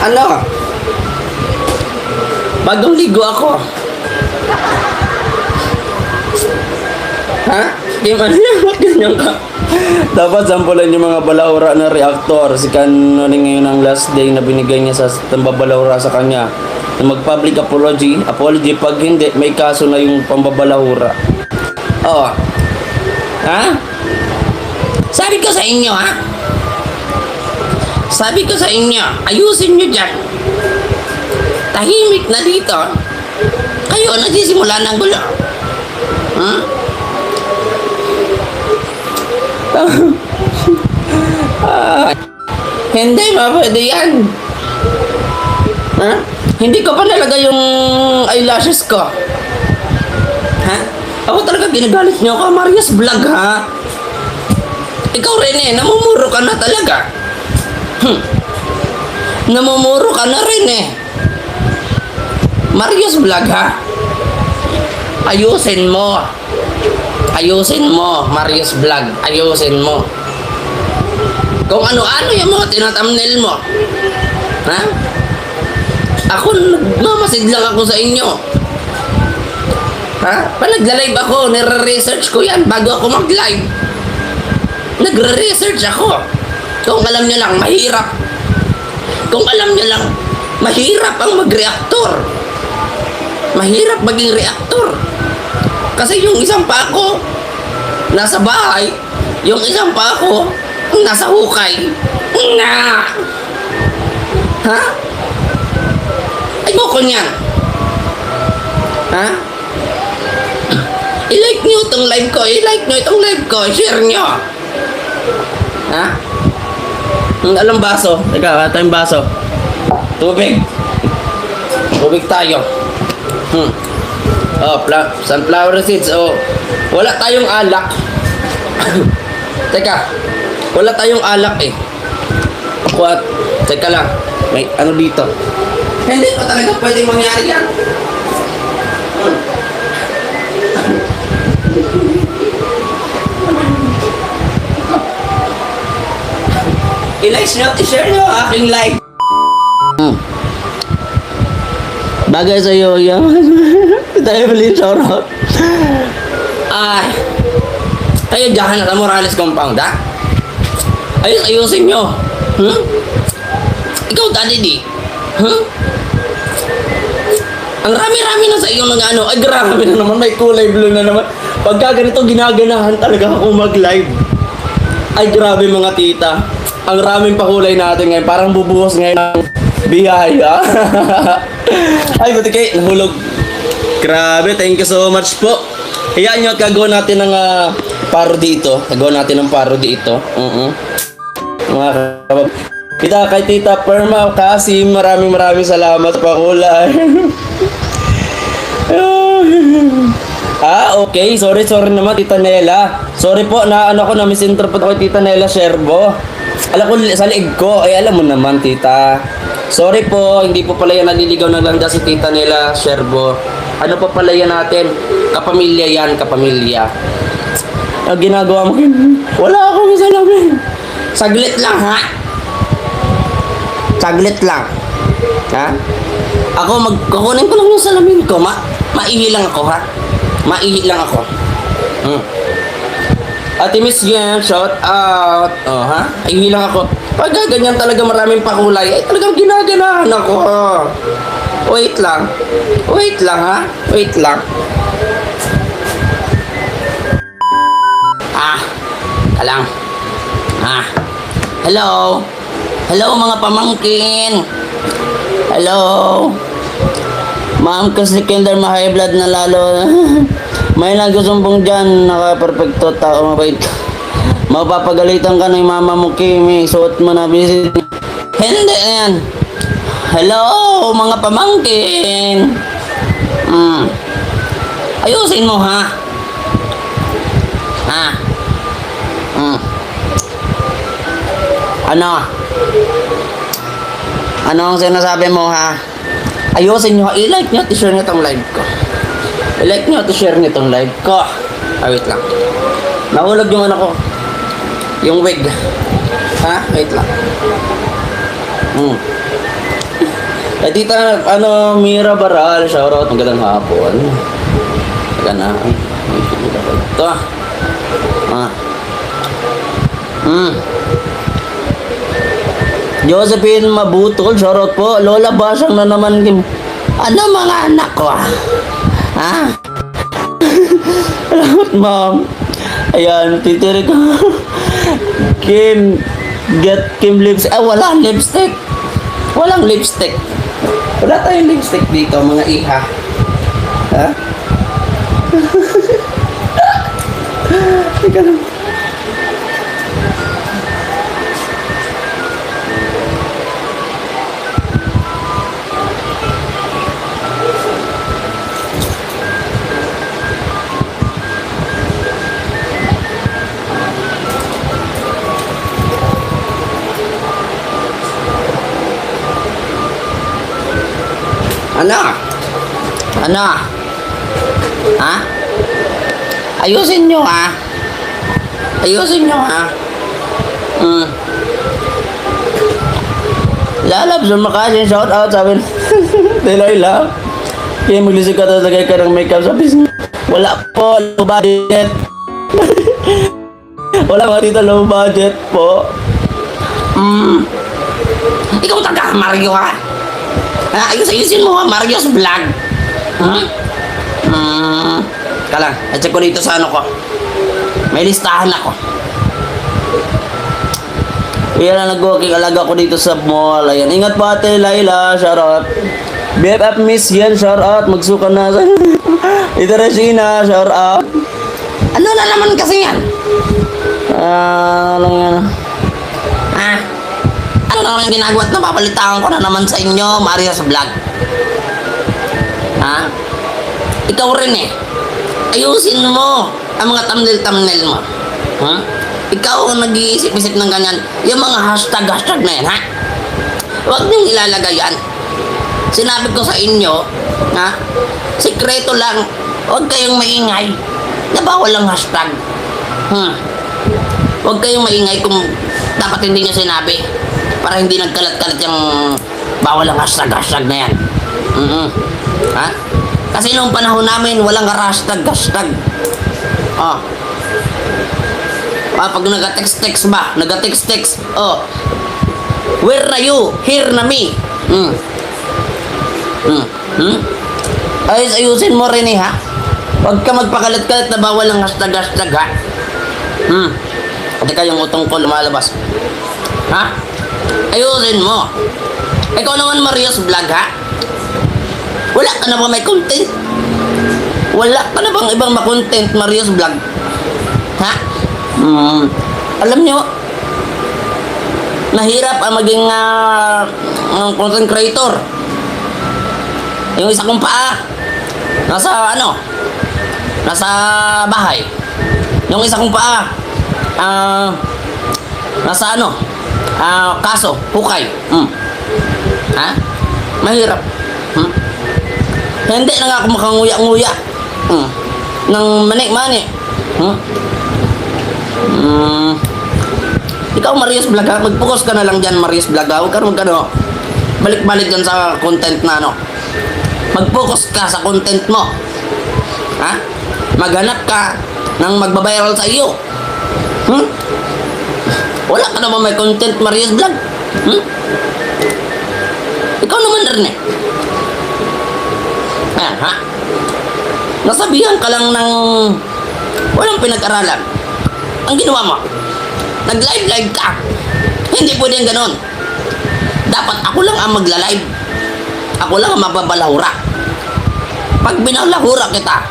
Ano? Bagong ligo ako. Ha? Di man bakit ganyan ka? Dapat sampulan yung mga balaura na reactor. Si Canoning ngayon ang last day na binigay niya sa pambabalaura sa kanya. Na mag-public apology. Pag hindi, may kaso na yung pambabalahura. Oo. Ha? Sabi ko sa inyo, ha? Sabi ko sa inyo, ayusin nyo dyan. Tahimik na dito. Kayo nagsisimula ng gulo. Hmm? Hindi pwede yan. Ha? Hindi ko pa nalagay yung eyelashes ko. Ha? Ako talaga ginagalit nyo ako, Marius Vlog, ha? Ikaw rin namumuro ka na talaga. Namumuro ka na rin Marius Vlog, ha? Ayusin mo. Ayusin mo, Marius Vlog. Ayusin mo. Kung ano-ano yung mga tinathumbnail mo. Ha? Ako, nagmamasid lang ako sa inyo. Ha? Pa nagla-live ako, nire-research ko yan bago ako mag-live. Nagre-research ako. Kung alam nyo lang, mahirap. Kung alam nyo lang, mahirap ang mag-reactor. Mahirap maging reactor. Kasi yung isang pa ako, nasa bahay. Yung isang pa ako, nasa hukay. Nga! Ha? Ayoko niyan. Ha? I-like nyo itong live ko. I-like nyo itong live ko. Share nyo. Ha? Alam baso. Teka, ito yung baso. Tubig. Tubig tayo. Oh, sunflower seeds. Oh, wala tayong alak. Teka, wala tayong alak What? Teka lang. May ano dito? Hindi pa talaga pwedeng mangyari yan. I-like nyo, i-share nyo aking live. Bagay sa'yo yan. Tayo mali shoutout. Ay. Kayo dyan na Morales compound, ha? Ayusin nyo. Ikaw, Daddy D. Ang rami-rami na sa iyo ng ano. Ay, grabe na naman. May kulay blue na naman. Pagka ganito, ginaganahan talaga ako mag-live. Ay, grabe mga tita. Ang raming pakulay natin ngayon. Parang bubuhos ngayon ng biyaya. Ay, buti kayo. Nahulog. Grabe. Thank you so much po. Hayaan nyo at gagawa natin ng parody ito. Gagawa natin ng parody ito. Mga kabab. Kita kay Tita Perma kasi maraming salamat sa pakulay. Okay. Sorry naman, Tita Nela. Sorry po, na misinterpret ako kay Tita Nela Sherbo. Alam ko sa liig ko, alam mo naman, Tita. Sorry po, hindi po pala yan naliligaw na lang si Tita Nela Sherbo. Ano pa pala yan natin? Kapamilya yan, kapamilya. Ang ginagawa mo, wala akong salamin. Saglit lang, ha? Saglit lang. Ha? Kukunin ko lang yung salamin ko. Maihi lang ako, ha? Maihi lang ako. Ate Miss Gem, shout out. Ha? Maihi lang ako. Pag ganyan talaga maraming pakulay, ay talagang ginaganahan ako. Wait lang. Wait lang, ha? Wait lang. Alang. Hello. Hello mga pamangkin. Hello. Ma'am, kasi kinder ma-high blood na lalo. May nagsusumbong dyan. Naka-perfecto tao, mabait. Mapapagalitan ka ng mama mo, Kimi. Suot mo na visit. Hindi yan. Hello mga pamangkin. Ayusin mo, ha? Ano ang sinasabi mo, ha? Ayusin nyo, i-like nyo at i-share nyo itong live ko. I-like nyo at i-share nyo itong live ko. Wait lang. Nahulog yung ano ko. Yung wig. Ha? Wait lang. Ay, tita, Mira Baral, shoutout, magandang hapon. Teka na. Ito ah. Josephine Mabutol, shoutout po. Lola Basang na naman. Ano mga anak ko ah? Ha? Salamat, ma'am. Ayan, titirik ko. Kim lipstick. Walang lipstick. Walang lipstick. Wala tayong lipstick dito, mga iha. Ha? Teka lang. Ano? Ha? Ayusin nyo ha? Ayusin nyo ha? Lalabs, makasin, shout out, sabi Delilah. Kaya maglisig ka talaga ka ng makeup, sabi wala po, low budget. Wala ba dito, low budget po. Ikaw taga Mario ha? Ayusin mo ha, Mario's vlog. Kala, check ko dito sa ano ko. May listahan ako. Yan na nag-walking alaga ko dito sa mall. Ayan, ingat po ate Laila, shoutout. BFF Miss yan, shoutout. Magsuka na sa ito Regina, shoutout. Ano na naman kasi yan? Ano yan? Ano na naman ginagawa at napapalitaan ko na naman sa inyo, Mario's vlog. Ha? Ikaw rin eh. Ayusin mo ang mga thumbnail mo. Ha? Ikaw ang nag-iisip-isip ng ganyan. Yung mga hashtag na yan, ha? Huwag niyong ilalagay yan. Sinabi ko sa inyo, ha? Sikreto lang. Huwag kayong maingay. Na bawal ang hashtag. Huwag kayong maingay kung dapat hindi niyo sinabi. Para hindi nagkalat-kalat yung bawal ang hashtag na yan. Ha? Kasi nung panahon namin, walang hashtag. Pag nag-text ba? Nag-text. Where na you? Here na me. Ayusin mo rin eh ha? Huwag ka magpakalat-kalat na bawal ang hashtag ha? Teka yung utong ko lumalabas. Ha? Ayusin mo. Ikaw naman Mario's vlog ha? Wala ka na ba may content? Wala ka na bang ibang makontent Mario's vlog? Ha? Alam nyo, nahirap ang maging content creator. Yung isa kong paa, nasa bahay. Yung isa kong paa, nasa kaso, hukay. Ha? Mahirap. Hindi na nga ako makanguya-nguya. Nang mani-mani. Ikaw Mario's vlog ha? Mag-focus ka na lang dyan Mario's vlog ha? Huwag ka balik-balik dyan sa content na mag-focus ka sa content mo. Ha? Maghanap ka ng magbabiral sa iyo. Wala ka na ba may content Mario's vlog? Ikaw naman rin eh. Ayan ha? Nasabihan ka lang ng walang pinag-aralan. Ang ginawa mo, nag-live ka. Hindi pwedeng ganon. Dapat ako lang ang magla-live. Ako lang ang mababalahura. Pag binalahura kita,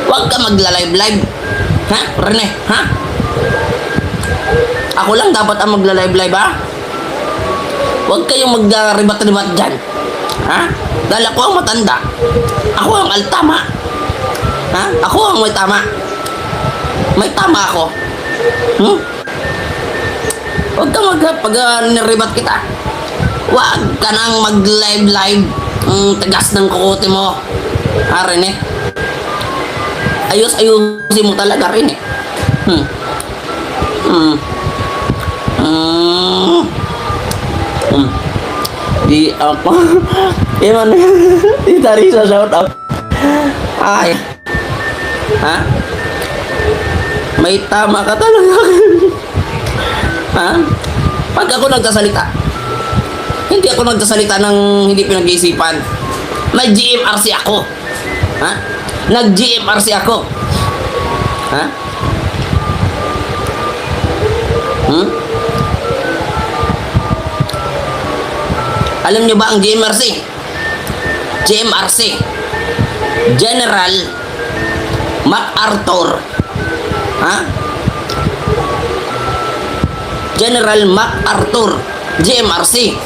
huwag ka magla-live. Ha? Rene, ha? Ako lang dapat ang magla-live ha? Huwag kayong mag-ribat-ribat dyan. Ha? Dahil ako ang matanda. Ako ang altama. Ha? Ako ang may tama. May tama ako. Huwag ka pag niribat kita. Huwag ka nang mag-live. Tagas ng kukote mo. Ha, Rene? Ayusin mo talaga, Rene. Di ako. Iman. Tita Risa, shout out. Ay. Ha? May tama ka talaga. Ha? Pag ako nagsasalita, hindi ako nagsasalita ng hindi pinag-iisipan. May GMRC ako. Ha? Nag-GMRC ako. Ha? Hmm? Alam nyo ba ang GMRC? GMRC. General MacArthur. Ha? General MacArthur. GMRC.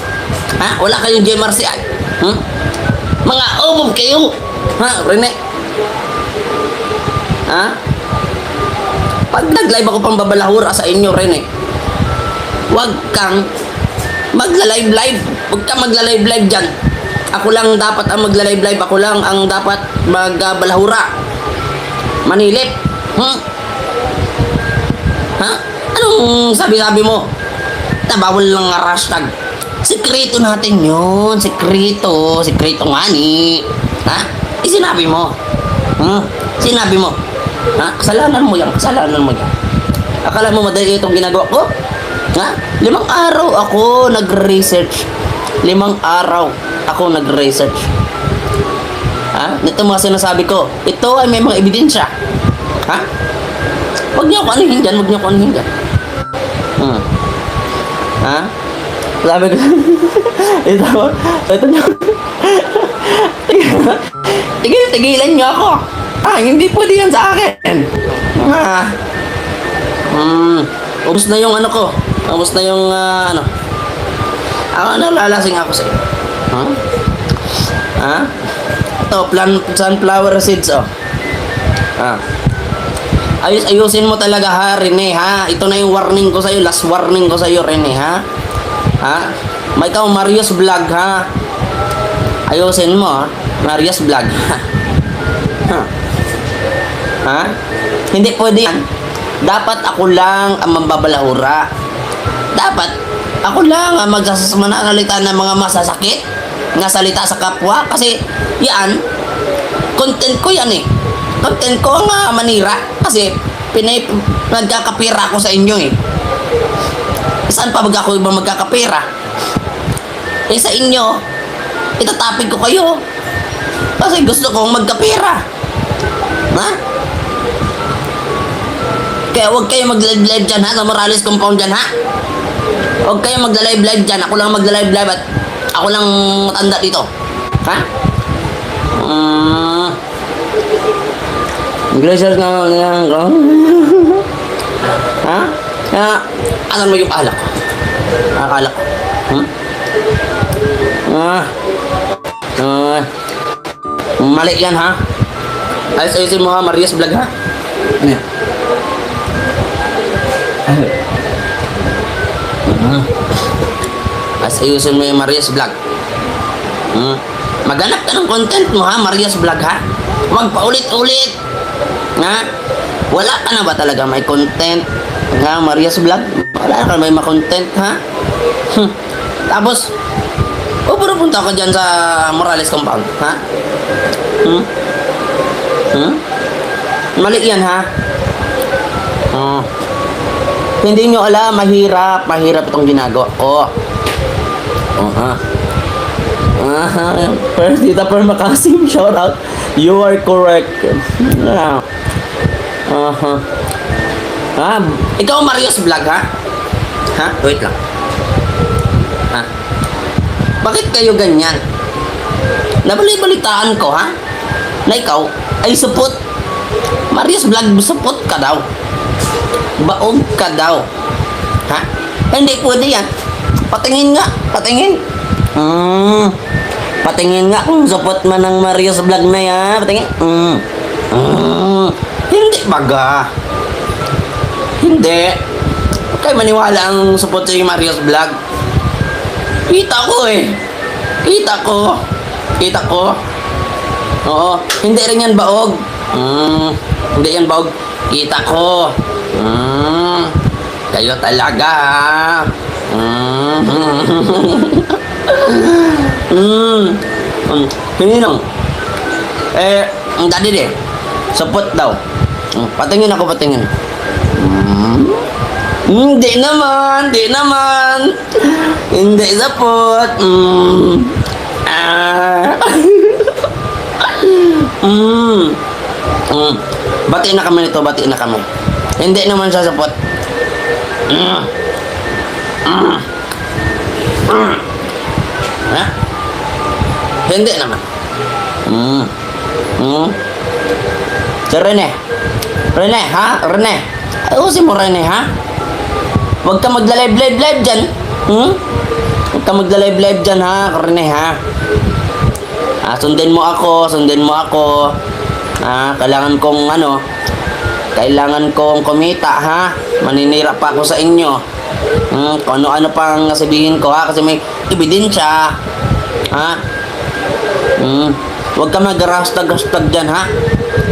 Ha? Wala kayong GMRC ay? Hmm? Mga umom kayo. Ha? Rene? Ha? Pag nag-live ako pang babalahura sa inyo, Rene, wag kang magla-live-live. Huwag kang magla-live-live dyan. Ako lang dapat ang magla-live-live. Ako lang ang dapat magbalahura. Manilip. Hmm? Ha? Anong sabi-sabi mo? Nabawal lang nga hashtag. Sekreto natin yun. Sekreto. Sekreto nga ni. Ha? Sinabi mo. Hmm? Sinabi mo. Ha? Kasalanan mo yan. Kasalanan mo yan. Akala mo madali itong ginagawa ko? Ha? 5 araw ako nag-research. 5 araw ako nag-research. Ha? Ito mga sinasabi ko. Ito ay may mga ebidensya. Ha? Huwag niyo ako anuhin dyan. Huwag niyo ako anuhin dyan. Hmm. Ha? Sabi ko. Ito niyo. Tigilan niyo ako. Hindi pwede yan sa akin. Ubus na yung ano ko. Ubus na yung ano. Ako nalalasing ako sa iyo. Ha? Ha? Ito, sunflower seeds, oh. Ha? Ayusin mo talaga ha, Rene, ha? Ito na yung warning ko sa'yo. Last warning ko sa'yo, Rene, ha? Ha? May ikaw, Marius Vlog, ha? Ayusin mo, ha? Marius Vlog, ha? Ha? Ha? Hindi pwede yan. Dapat ako lang ang mambabalahura. Dapat ako lang ang mananalita ng mga masasakit nga salita sa kapwa. Kasi yan, content ko yan eh. Content ko ang manira. Kasi nagkakapira ako sa inyo eh. Saan pa ako ibang magkakapira? Eh sa inyo, itatapig ko kayo. Kasi gusto kong magkapira. Ha? Kaya huwag kayo mag-live-live dyan ha, sa Morales Compound dyan ha. Huwag kayo mag-live-live dyan. Ako lang mag-live-live at ako lang matanda dito. Ha? Glaciers na lang ko. Ha? Kaya, asan mo yung alak? Alak ko. Hmm? Mali yan ha. Ayos-ayosin mo ha, Marius Vlog ha. Ano yan? Ayusin mo yung Marius Vlog. Maghanap ka ng content mo ha, Marius Vlog ha. Huwag pa ulit-ulit. Ha? Wala ka na ba talaga may content? Ha, Marius Vlog? Wala ka may ma-content ha? Tapos, pupunta ka dyan sa Morales Compound ha? Mali yan ha? Hindi nyo alam, mahirap itong ginagawa ko. First, Tita Perma Kasim, shout out. You are correct. Ikaw, Marius Vlog, ha? Ha? Wait lang. Ha? Bakit kayo ganyan? Nabalik-balitaan ko, ha? Na ikaw ay supot. Marius Vlog, supot ka daw. Baog ka daw. Ha? Hindi pwede yan. Patingin nga. Patingin. Patingin nga kung supot man ng Marius Vlog na yan. Patingin. Hindi baga. Hindi. Huwag kayo maniwala ang supot sa yung Marius Vlog. Kita ko eh. Kita ko. Oo. Hindi rin yan baog. Hindi yan baog. Kita ko. Kayo talaga. Hininong. Ang daddy de. Sapot daw. Patingin ako, patingin. Hindi naman, hindi naman. Hindi sapot. Bati na kami nito, bati na kami. Hindi naman siya sapot. Ha? Hindi naman. Si Rene. Rene, ha? Rene. Ayusin mo, Rene, ha? Huwag ka magla-live-live-live dyan. Huwag ka magla-live-live dyan, ha? Rene, ha? Sundin mo ako, sundin mo ako. Kailangan kong kumita, ha? Maninira pa ako sa inyo. Kung ano-ano pang sabihin ko, ha? Kasi may ebidensya. Ha? Huwag ka mag-hashtag dyan, ha?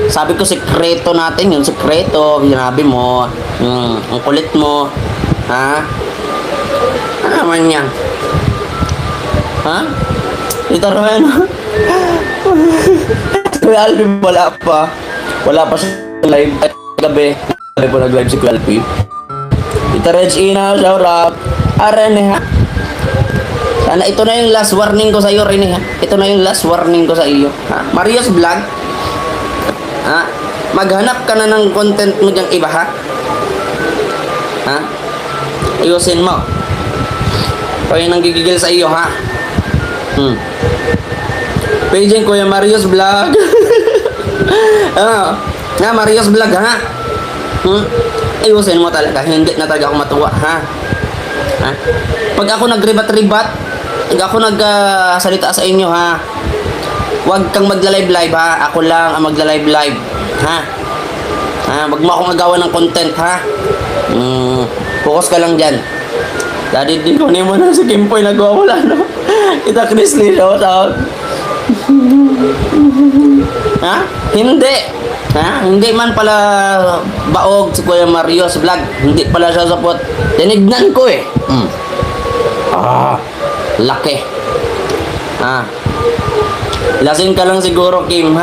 Sabi ko, sekreto natin yun. Sekreto. Sinabi mo. Ang kulit mo. Ha? Ano naman yan? Ha? Ito naman. Kuya Alvin, wala pa. Wala pa sa live. Gabi. Gabi po nag-live si Kuya Alvin. Tita Regina, shout out. Rene, ha? Sana ito na yung last warning ko sa iyo, Rene, ha? Ito na yung last warning ko sa iyo, ha? Marios Vlog, ha? Maghanap ka na ng content mo diyang iba, ha? Ha? Ayusin mo. Kaya nang gigigil sa iyo, ha? Paging Kuya Marios Vlog. Marios Vlog, ha? Ayusin mo talaga. Hindi na talaga ako matuwa, ha? Ha? Pag ako nagribat-ribat, pag ako nagsalita sa inyo, ha? Huwag kang magla-live-live, ha? Ako lang ang magla-live-live, ha? Huwag mo akong agawan ng content, ha? Focus ka lang dyan. Daddy, di ko mo na si Kimpoy nagwawala, no? Kita Chrisley, shout out. Ha? Hindi. Ha? Hindi man pala baog si Kuya Marios Vlog. Hindi pala siya sapot. Tinignan ko, eh. Laki. Lasing ka lang siguro, Kim.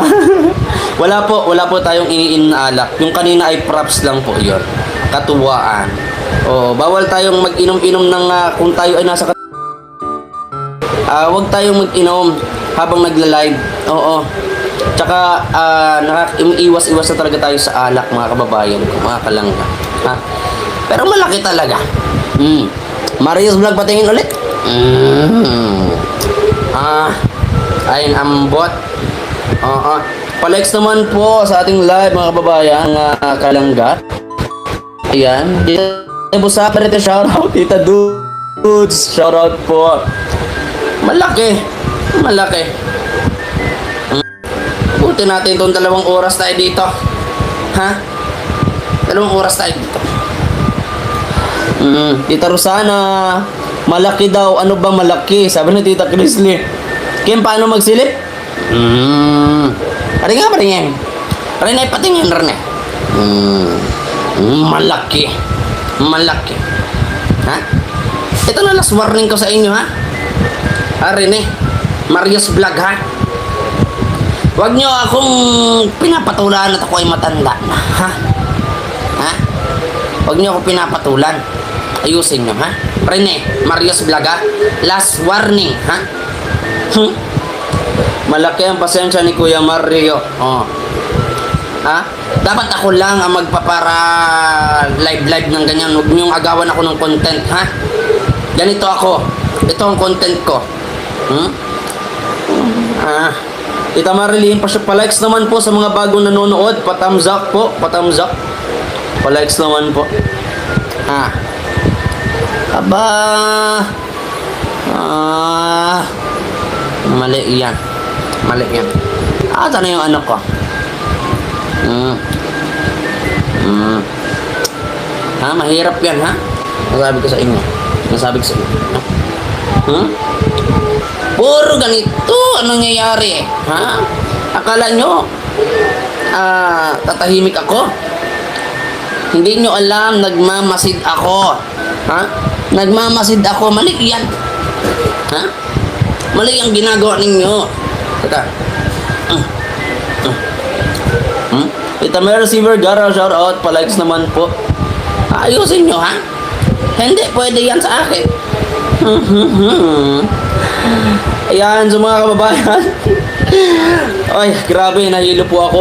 Wala po tayong iniinom na alak. Yung kanina ay props lang po yun. Katuwaan. Bawal tayong mag-inom-inom ng kung tayo ay nasa wag tayong mag-inom habang nagla-live. Oo. Tsaka iwas-iwas na talaga tayo sa alak, mga kababayan ko, mga kalangga. Ha? Pero malaki talaga. Marios Vlog, patingin ulit. Ayun, ambot. Palex naman po sa ating live, mga kababayan, mga kalangga. Ayan. Tita Busaka, rito shoutout. Tita Dudes, shoutout po. Malaki. Malaki. Buti natin itong 2 oras tayo dito. Ha? 2 oras tayo dito. Tita Rosana, malaki daw. Ano ba malaki? Sabi ni Tita Chrisley. Kim, paano magsilip? Pari nga, pari nga. Pari na ipatingin rin eh. Malaki. Malaki. Ha? Ito na last warning ko sa inyo, ha? Rene, Marios Vlog, ha? Huwag nyo akong pinapatulan at ako ay matanda na, ha? Ha? Huwag nyo akong pinapatulan. Ayusin nyo, ha? Rene, Marios Vlog, ha? Last warning, ha? Malaki ang pasensya ni Kuya Mario. Ha? Dapat ako lang ang magpapara live ng ganyan. Huwag niyong agawan ako ng content, ha? Ganito ako. Ito ang content ko. Tita Marilyn, pa-likes naman po sa mga bagong nanonood. Pa-thumbs up po. Pa-thumbs up. Pa-likes naman po. Aba. Mali yan. Mali yan. Ata na yung anak ko. Mahirap yan, ha? Nasabi ko sa inyo. Nasabi ko sa inyo. Puro ganito. Anong nangyayari? Ha? Akala nyo, tatahimik ako? Hindi nyo alam, nagmamasid ako. Ha? Nagmamasid ako. Mali yan. Ha? Mali ang ginagawa ninyo. Teka. Tita Mercy Vergara, shout out. Pa-likes naman po. Ayusin nyo, ha? Hindi, pwede yan sa akin. Ayan, sa mga kababayan. Ay, grabe, nahilo po ako.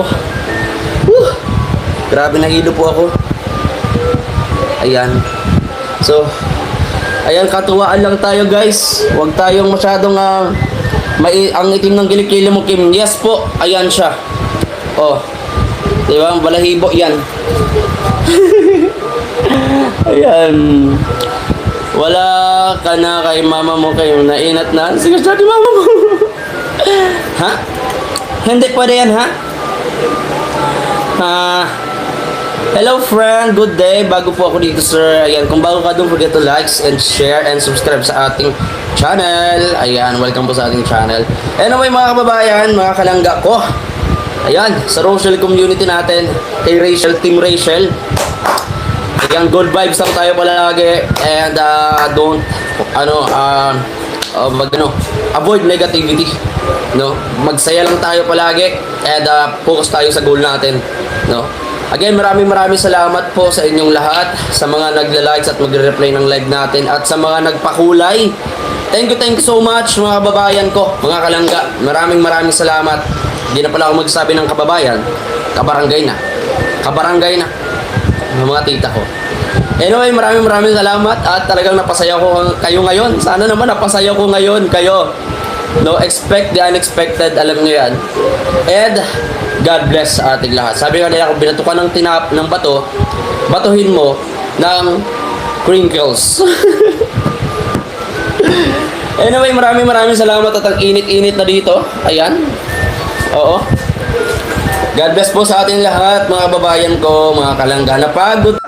Grabe, nahilo po ako. Ayan. So, ayan, katuwaan lang tayo, guys. Huwag tayong masyadong ang itim ng kilikili mo, Kim. Yes po, ayan siya. Oh, diba, ang balahibo, yan. Ayan. Wala ka na kay mama mo kayo nainat na. Sige, siya kay mama mo. Ha? Hindi pwede yan, ha? Hello friend, good day. Bago po ako dito, sir. Ayan, kung bago ka, don't forget to like and share and subscribe sa ating channel. Ayan, welcome po sa ating channel. Anyway, mga kababayan, mga kalangga ko. Ayan, sa Rochelle community natin, kay Rachel, Team Rachel. Ayan, good vibes lang tayo palagi. And avoid negativity. No? Magsaya lang tayo palagi. And focus tayo sa goal natin. No? Again, maraming salamat po sa inyong lahat, sa mga nagla-likes at magre-reply ng live natin, at sa mga nagpakulay. Thank you so much mga kababayan ko, mga kalangga. Maraming salamat. Hindi na pala ako magsasabi ng kababayan, kabarangay na. Kabarangay na. Ng mga tita ko. Anyway, maraming salamat at talagang napasaya ko kayo ngayon. Sana naman napasaya ko ngayon kayo. No, expect the unexpected, alam niyo yan. And God bless sa ating lahat. Sabi nga nila, kung binato ka ng bato, batuhin mo ng crinkles. Anyway, maraming salamat at ang init-init na dito. Ayan. Oo. God bless po sa ating lahat, mga babayan ko, mga kalangga. Napagod.